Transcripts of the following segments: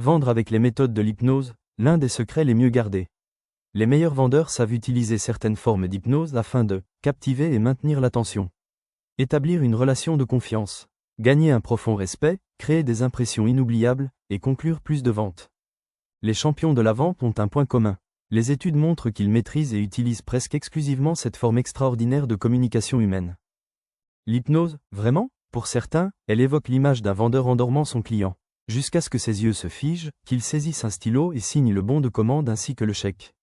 Vendre avec les méthodes de l'hypnose, l'un des secrets les mieux gardés. Les meilleurs vendeurs savent utiliser certaines formes d'hypnose afin de captiver et maintenir l'attention. Établir une relation de confiance. Gagner un profond respect, créer des impressions inoubliables, et conclure plus de ventes. Les champions de la vente ont un point commun. Les études montrent qu'ils maîtrisent et utilisent presque exclusivement cette forme extraordinaire de communication humaine. L'hypnose, vraiment? Pour certains, elle évoque l'image d'un vendeur endormant son client, jusqu'à ce que ses yeux se figent, qu'il saisisse un stylo et signe le bon de commande ainsi que le chèque.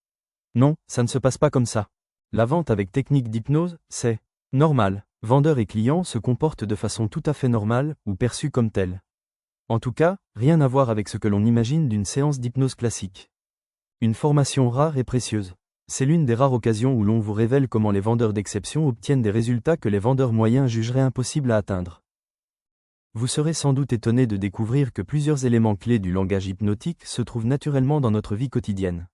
Non, ça ne se passe pas comme ça. La vente avec technique d'hypnose, c'est normal. Vendeur et client se comportent de façon tout à fait normale, ou perçue comme telle. En tout cas, rien à voir avec ce que l'on imagine d'une séance d'hypnose classique. Une formation rare et précieuse. C'est l'une des rares occasions où l'on vous révèle comment les vendeurs d'exception obtiennent des résultats que les vendeurs moyens jugeraient impossibles à atteindre. Vous serez sans doute étonné de découvrir que plusieurs éléments clés du langage hypnotique se trouvent naturellement dans notre vie quotidienne.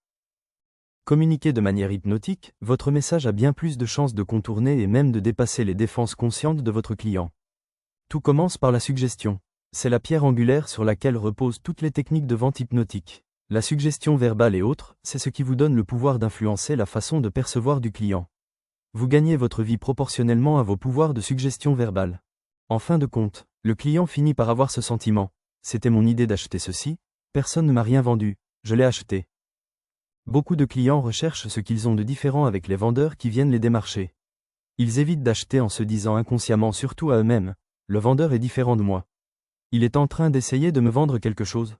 Communiquer de manière hypnotique, votre message a bien plus de chances de contourner et même de dépasser les défenses conscientes de votre client. Tout commence par la suggestion. C'est la pierre angulaire sur laquelle reposent toutes les techniques de vente hypnotique. La suggestion verbale et autres, c'est ce qui vous donne le pouvoir d'influencer la façon de percevoir du client. Vous gagnez votre vie proportionnellement à vos pouvoirs de suggestion verbale. En fin de compte, le client finit par avoir ce sentiment. C'était mon idée d'acheter ceci, personne ne m'a rien vendu, je l'ai acheté. Beaucoup de clients recherchent ce qu'ils ont de différent avec les vendeurs qui viennent les démarcher. Ils évitent d'acheter en se disant inconsciemment, surtout à eux-mêmes, le vendeur est différent de moi. Il est en train d'essayer de me vendre quelque chose.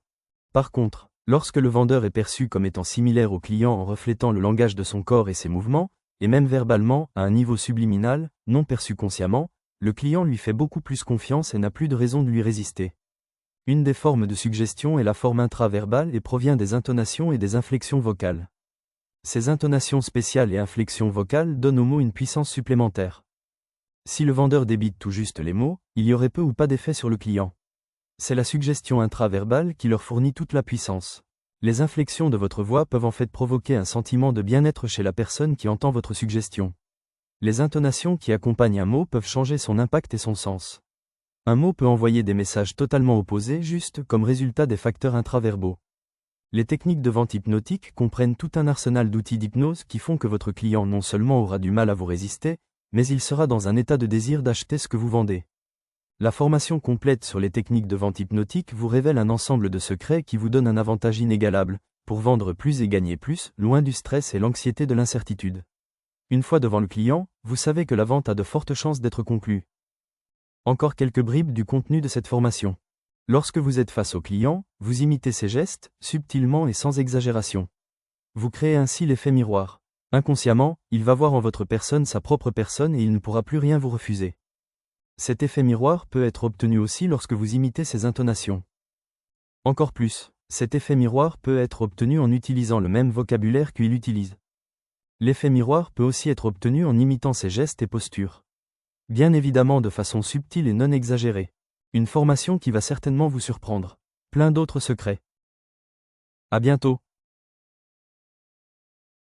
Par contre, lorsque le vendeur est perçu comme étant similaire au client en reflétant le langage de son corps et ses mouvements, et même verbalement, à un niveau subliminal, non perçu consciemment, le client lui fait beaucoup plus confiance et n'a plus de raison de lui résister. Une des formes de suggestion est la forme intraverbale et provient des intonations et des inflexions vocales. Ces intonations spéciales et inflexions vocales donnent aux mots une puissance supplémentaire. Si le vendeur débite tout juste les mots, il y aurait peu ou pas d'effet sur le client. C'est la suggestion intraverbale qui leur fournit toute la puissance. Les inflexions de votre voix peuvent en fait provoquer un sentiment de bien-être chez la personne qui entend votre suggestion. Les intonations qui accompagnent un mot peuvent changer son impact et son sens. Un mot peut envoyer des messages totalement opposés juste comme résultat des facteurs intraverbaux. Les techniques de vente hypnotique comprennent tout un arsenal d'outils d'hypnose qui font que votre client non seulement aura du mal à vous résister, mais il sera dans un état de désir d'acheter ce que vous vendez. La formation complète sur les techniques de vente hypnotique vous révèle un ensemble de secrets qui vous donnent un avantage inégalable, pour vendre plus et gagner plus, loin du stress et l'anxiété de l'incertitude. Une fois devant le client, vous savez que la vente a de fortes chances d'être conclue. Encore quelques bribes du contenu de cette formation. Lorsque vous êtes face au client, vous imitez ses gestes, subtilement et sans exagération. Vous créez ainsi l'effet miroir. Inconsciemment, il va voir en votre personne sa propre personne et il ne pourra plus rien vous refuser. Cet effet miroir peut être obtenu aussi lorsque vous imitez ses intonations. Encore plus, cet effet miroir peut être obtenu en utilisant le même vocabulaire qu'il utilise. L'effet miroir peut aussi être obtenu en imitant ses gestes et postures. Bien évidemment de façon subtile et non exagérée. Une formation qui va certainement vous surprendre. Plein d'autres secrets. À bientôt.